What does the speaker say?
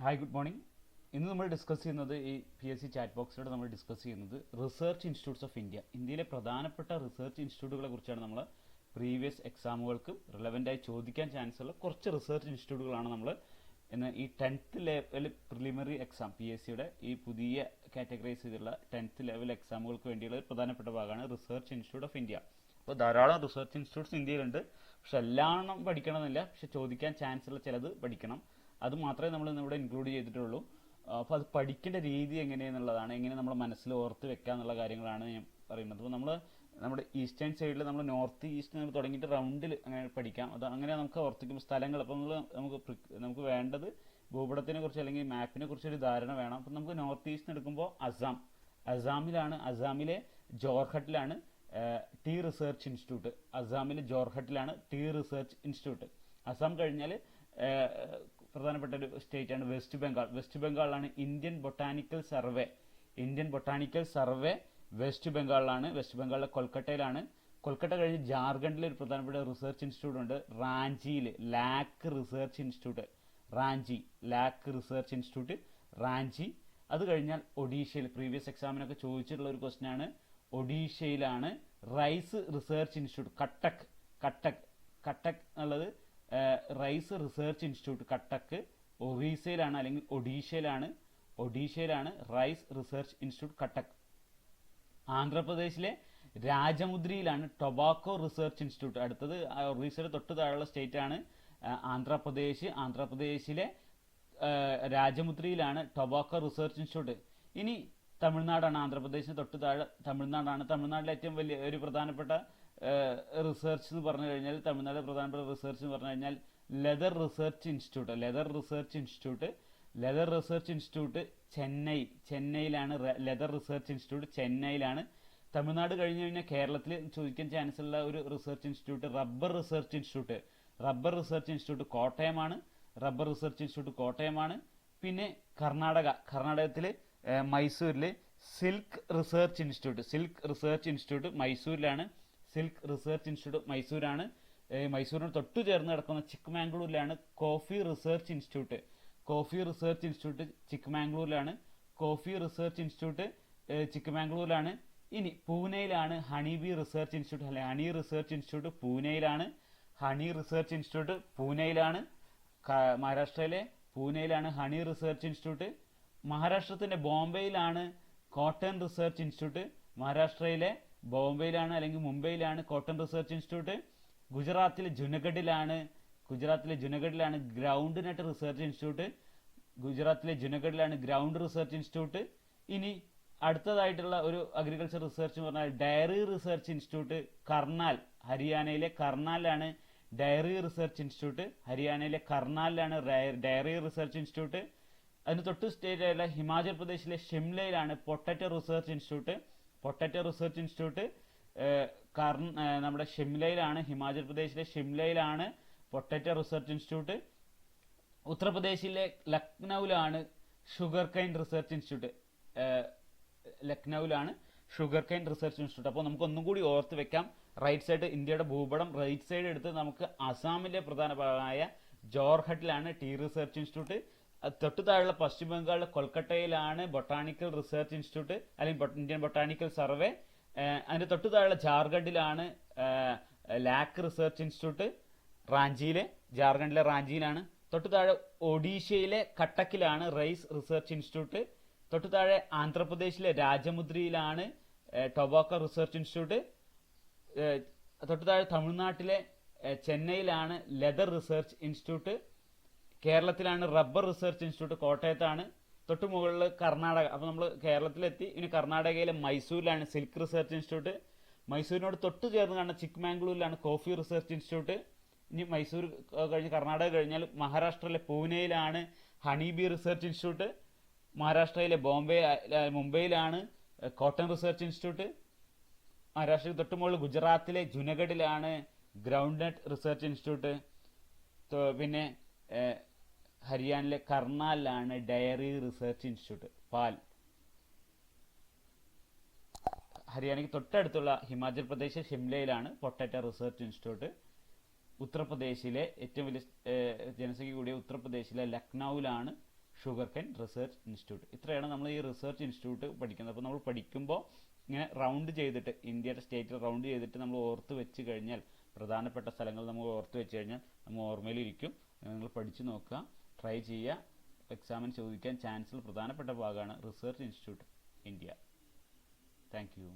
Hi, good morning. ഇന്ന് നമ്മൾ discuss ചെയ്യുന്നത് ഈ PSC ചാറ്റ് ബോക്സിലൂടെ നമ്മൾ ഡിസ്കസ് ചെയ്യുന്നത് റിസർച്ച് ഇൻസ്റ്റിറ്റ്യൂട്ട്സ് ഓഫ് ഇന്ത്യ, ഇന്ത്യയിലെ പ്രധാനപ്പെട്ട റിസർച്ച് ഇൻസ്റ്റിറ്റ്യൂട്ടുകളെ കുറിച്ചാണ്. നമ്മൾ പ്രീവിയസ് എക്സാമുകൾക്ക് റിലവൻ്റായി ചോദിക്കാൻ ചാൻസ് ഉള്ള കുറച്ച് റിസർച്ച് ഇൻസ്റ്റിറ്റ്യൂട്ടുകളാണ് നമ്മൾ ഇന്ന് ഈ 10th ലെവൽ പ്രിലിമിനറി എക്സാം PSCയുടെ ഈ പുതിയ കാറ്റഗറൈസ് ചെയ്തുള്ള 10th ലെവൽ എക്സാമുകൾക്ക് വേണ്ടിയുള്ള ഒരു പ്രധാനപ്പെട്ട ഭാഗമാണ് റിസർച്ച് ഇൻസ്റ്റിറ്റ്യൂട്ട് ഓഫ് ഇന്ത്യ. അപ്പോൾ ധാരാളം റിസർച്ച് ഇൻസ്റ്റിറ്റ്യൂട്ട്സ് ഇന്ത്യയിലുണ്ട്. പക്ഷെ എല്ലാം പഠിക്കണമെന്നില്ല. പക്ഷെ ചോദിക്കാൻ ചാൻസ് ഉള്ള ചിലത് പഠിക്കണം. അത് മാത്രമേ നമ്മൾ ഇവിടെ ഇൻക്ലൂഡ് ചെയ്തിട്ടുള്ളൂ. അപ്പോൾ അത് പഠിക്കേണ്ട രീതി എങ്ങനെയെന്നുള്ളതാണ്, എങ്ങനെ നമ്മൾ മനസ്സിൽ ഓർത്ത് വെക്കുക എന്നുള്ള കാര്യങ്ങളാണ് ഞാൻ പറയുന്നത്. അപ്പോൾ നമ്മുടെ ഈസ്റ്റേൺ സൈഡിൽ നമ്മൾ നോർത്ത് ഈസ്റ്റ് നമ്മൾ തുടങ്ങിയിട്ട് റൗണ്ടിൽ അങ്ങനെ പഠിക്കാം. അത് അങ്ങനെ നമുക്ക് ഓർത്തിക്കുമ്പോൾ സ്ഥലങ്ങൾ അപ്പോൾ നമുക്ക് വേണ്ടത് ഭൂപടത്തിനെ കുറിച്ച് അല്ലെങ്കിൽ മാപ്പിനെ കുറിച്ച് ഒരു ധാരണ വേണം. അപ്പം നമുക്ക് നോർത്ത് ഈസ്റ്റ് എടുക്കുമ്പോൾ അസാമിലെ ജോർഹട്ടിലാണ് ടീ റിസർച്ച് ഇൻസ്റ്റിറ്റ്യൂട്ട്. അസാമിലെ ജോർഹട്ടിലാണ് ടീ റിസർച്ച് ഇൻസ്റ്റിറ്റ്യൂട്ട്. അസാം കഴിഞ്ഞാൽ പ്രധാനപ്പെട്ട ഒരു സ്റ്റേറ്റാണ് വെസ്റ്റ് ബംഗാൾ. വെസ്റ്റ് ബംഗാളിലാണ് ഇന്ത്യൻ ബൊട്ടാനിക്കൽ സർവേ വെസ്റ്റ് ബംഗാളിലാണ്. വെസ്റ്റ് ബംഗാളിലെ കൊൽക്കട്ടയിലാണ്. കൊൽക്കട്ട കഴിഞ്ഞ് ജാർഖണ്ഡിലെ ഒരു പ്രധാനപ്പെട്ട റിസർച്ച് ഇൻസ്റ്റിറ്റ്യൂട്ട് ഉണ്ട് റാഞ്ചിയിൽ, ലാക്ക് റിസർച്ച് ഇൻസ്റ്റിറ്റ്യൂട്ട് റാഞ്ചി. അത് കഴിഞ്ഞാൽ ഒഡീഷയിൽ പ്രീവിയസ് എക്സാമിനൊക്കെ ചോദിച്ചിട്ടുള്ള ഒരു ക്വസ്റ്റ്യൻ ആണ്. ഒഡീഷയിലാണ് റൈസ് റിസർച്ച് ഇൻസ്റ്റിറ്റ്യൂട്ട് കട്ടക്ക് എന്നുള്ളത്. റൈസ് റിസർച്ച് ഇൻസ്റ്റിറ്റ്യൂട്ട് കട്ടക്ക് ഒറീസയിലാണ് അല്ലെങ്കിൽ ഒഡീഷയിലാണ് റൈസ് റിസർച്ച് ഇൻസ്റ്റിറ്റ്യൂട്ട് കട്ടക്ക്. ആന്ധ്രാപ്രദേശിലെ രാജമുദ്രിയിലാണ് ടൊബാക്കോ റിസർച്ച് ഇൻസ്റ്റിറ്റ്യൂട്ട്. അടുത്തത് ഒറീസയുടെ തൊട്ട് താഴെയുള്ള സ്റ്റേറ്റ് ആണ് ആന്ധ്രാപ്രദേശിലെ രാജമുദ്രിയിലാണ് ടൊബാക്കോ റിസർച്ച് ഇൻസ്റ്റിറ്റ്യൂട്ട്. ഇനി തമിഴ്നാടാണ്. ആന്ധ്രാപ്രദേശിന് തൊട്ട് താഴെ തമിഴ്നാടാണ്. തമിഴ്നാട്ടിലെ ഏറ്റവും വലിയ ഒരു പ്രധാനപ്പെട്ട റിസർച്ച് എന്ന് പറഞ്ഞു കഴിഞ്ഞാൽ ലെതർ റിസർച്ച് ഇൻസ്റ്റിറ്റ്യൂട്ട് ചെന്നൈയിലാണ്. ലെതർ റിസർച്ച് ഇൻസ്റ്റിറ്റ്യൂട്ട് ചെന്നൈയിലാണ്. തമിഴ്നാട് കഴിഞ്ഞു കഴിഞ്ഞാൽ കേരളത്തിൽ ചോദിക്കാൻ ചാൻസ് ഉള്ള ഒരു research institute rubber research institute കോട്ടയമാണ്. പിന്നെ കർണാടകത്തിൽ മൈസൂരിൽ സിൽക്ക് റിസർച്ച് ഇൻസ്റ്റിറ്റ്യൂട്ട് മൈസൂരാണ്. മൈസൂരിന് തൊട്ടു ചേർന്ന് കിടക്കുന്ന ചിക്ക്മാംഗ്ലൂരിലാണ് കോഫി റിസർച്ച് ഇൻസ്റ്റിറ്റ്യൂട്ട് ചിക്ക്മാംഗ്ലൂരിലാണ്. ഇനി പൂനെയിലാണ് ഹണി റിസർച്ച് ഇൻസ്റ്റിറ്റ്യൂട്ട് പൂനെയിലാണ്. മഹാരാഷ്ട്രയിലെ പൂനെയിലാണ് ഹണി റിസർച്ച് ഇൻസ്റ്റിറ്റ്യൂട്ട്. മഹാരാഷ്ട്രത്തിന്റെ ബോംബെയിലാണ് കോട്ടൺ റിസർച്ച് ഇൻസ്റ്റിറ്റ്യൂട്ട്. മഹാരാഷ്ട്രയിലെ ബോംബെയിലാണ് അല്ലെങ്കിൽ മുംബൈയിലാണ് കോട്ടൺ റിസർച്ച് ഇൻസ്റ്റിറ്റ്യൂട്ട്. ഗുജറാത്തിലെ ജുനഗഡിലാണ് ഗ്രൗണ്ട് നട്ട് റിസർച്ച് ഇൻസ്റ്റിറ്റ്യൂട്ട്. ഇനി അടുത്തതായിട്ടുള്ള ഒരു അഗ്രികൾച്ചർ റിസർച്ച് എന്ന് പറഞ്ഞാൽ ഡയറി റിസർച്ച് ഇൻസ്റ്റിറ്റ്യൂട്ട് ഹരിയാനയിലെ കർണാലിലാണ് ഡയറി റിസർച്ച് ഇൻസ്റ്റിറ്റ്യൂട്ട്. അതിന് തൊട്ട് സ്റ്റേറ്റ് ആയിട്ടുള്ള ഹിമാചൽ പ്രദേശിലെ ഷിംലയിലാണ് പൊട്ടറ്റോ റിസർച്ച് ഇൻസ്റ്റിറ്റ്യൂട്ട്. നമ്മുടെ ഷിംലയിലാണ്, ഹിമാചൽ പ്രദേശിലെ ഷിംലയിലാണ് പൊട്ടറ്റോ റിസർച്ച് ഇൻസ്റ്റിറ്റ്യൂട്ട്. ഉത്തർപ്രദേശിലെ ലക്നൌവിലാണ് ഷുഗർ കെയിൻ റിസർച്ച് ഇൻസ്റ്റിറ്റ്യൂട്ട്. അപ്പോൾ നമുക്ക് ഒന്നും കൂടി ഓർത്ത് വെക്കാം. റൈറ്റ് സൈഡ് ഇന്ത്യയുടെ ഭൂപടം റൈറ്റ് സൈഡ് എടുത്ത് നമുക്ക് അസാമിലെ പ്രധാനമായ ജോർഹട്ടിലാണ് ടീ റിസർച്ച് ഇൻസ്റ്റിറ്റ്യൂട്ട്. തൊട്ടു താഴെയുള്ള പശ്ചിമ ബംഗാളിലെ കൊൽക്കട്ടയിലാണ് ബൊട്ടാണിക്കൽ റിസർച്ച് ഇൻസ്റ്റിറ്റ്യൂട്ട് അല്ലെങ്കിൽ ഇന്ത്യൻ ബൊട്ടാണിക്കൽ സർവേ. അതിന്റെ തൊട്ടു താഴെയുള്ള ജാർഖണ്ഡിലാണ് ലാക്ക് റിസർച്ച് ഇൻസ്റ്റിറ്റ്യൂട്ട് ജാർഖണ്ഡിലെ റാഞ്ചിയിലാണ്. തൊട്ടു താഴെ ഒഡീഷയിലെ കട്ടക്കിലാണ് റൈസ് റിസർച്ച് ഇൻസ്റ്റിറ്റ്യൂട്ട്. തൊട്ടു താഴെ ആന്ധ്രാപ്രദേശിലെ രാജമുദ്രിയിലാണ് ടൊബാക്കോ റിസർച്ച് ഇൻസ്റ്റിറ്റ്യൂട്ട്. തൊട്ടു താഴെ തമിഴ്നാട്ടിലെ ചെന്നൈയിലാണ് ലെതർ റിസർച്ച് ഇൻസ്റ്റിറ്റ്യൂട്ട്. കേരളത്തിലാണ് റബ്ബർ റിസർച്ച് ഇൻസ്റ്റിറ്റ്യൂട്ട് കോട്ടയത്താണ്. തൊട്ടു മുകളിൽ കർണാടക. അപ്പോൾ നമ്മൾ കേരളത്തിലെത്തി. ഇനി കർണാടകയിലെ മൈസൂരിലാണ് സിൽക്ക് റിസർച്ച് ഇൻസ്റ്റിറ്റ്യൂട്ട്. മൈസൂരിനോട് തൊട്ടു ചേർന്ന് കാണുന്ന ചിക്ക്മാംഗ്ലൂരിലാണ് കോഫി റിസർച്ച് ഇൻസ്റ്റിറ്റ്യൂട്ട്. ഇനി മൈസൂർ കഴിഞ്ഞ് കർണാടക കഴിഞ്ഞാൽ മഹാരാഷ്ട്രയിലെ പൂനെയിലാണ് ഹണി ബി റിസർച്ച് ഇൻസ്റ്റിറ്റ്യൂട്ട്. മഹാരാഷ്ട്രയിലെ മുംബൈയിലാണ് കോട്ടൺ റിസർച്ച് ഇൻസ്റ്റിറ്റ്യൂട്ട്. മഹാരാഷ്ട്രയിൽ തൊട്ടു മുകളിൽ ഗുജറാത്തിലെ ജുനഗഡിലാണ് ഗ്രൗണ്ട് നട്ട് റിസർച്ച് ഇൻസ്റ്റിറ്റ്യൂട്ട്. പിന്നെ ഹരിയാനയിലെ കർണാലിലാണ് ഡയറി റിസർച്ച് ഇൻസ്റ്റിറ്റ്യൂട്ട് പാൽ. ഹരിയാനയ്ക്ക് തൊട്ടടുത്തുള്ള ഹിമാചൽ പ്രദേശ് ഷിംലയിലാണ് പൊട്ടറ്റോ റിസർച്ച് ഇൻസ്റ്റിറ്റ്യൂട്ട്. ഉത്തർപ്രദേശിലെ ഏറ്റവും വലിയ ജനസംഖ്യ കൂടിയ ഉത്തർപ്രദേശിലെ ലക്നൌവിലാണ് ഷുഗർ കെൻ റിസർച്ച് ഇൻസ്റ്റിറ്റ്യൂട്ട്. ഇത്രയാണ് നമ്മൾ ഈ റിസർച്ച് ഇൻസ്റ്റിറ്റ്യൂട്ട് പഠിക്കുന്നത്. അപ്പോൾ നമ്മൾ പഠിക്കുമ്പോൾ ഇങ്ങനെ റൗണ്ട് ചെയ്തിട്ട് ഇന്ത്യയുടെ സ്റ്റേറ്റ് റൗണ്ട് ചെയ്തിട്ട് നമ്മൾ ഓർത്ത് വെച്ച് കഴിഞ്ഞാൽ, പ്രധാനപ്പെട്ട സ്ഥലങ്ങൾ നമ്മൾ ഓർത്ത് വെച്ച് കഴിഞ്ഞാൽ നമ്മൾ ഓർമ്മയിലിരിക്കും. നിങ്ങൾ പഠിച്ചു നോക്കുക, ട്രൈ ചെയ്യുക. എക്സാമിന് ചോദിക്കാൻ ചാൻസുള്ള പ്രധാനപ്പെട്ട ഭാഗമാണ് research institute India. Thank you.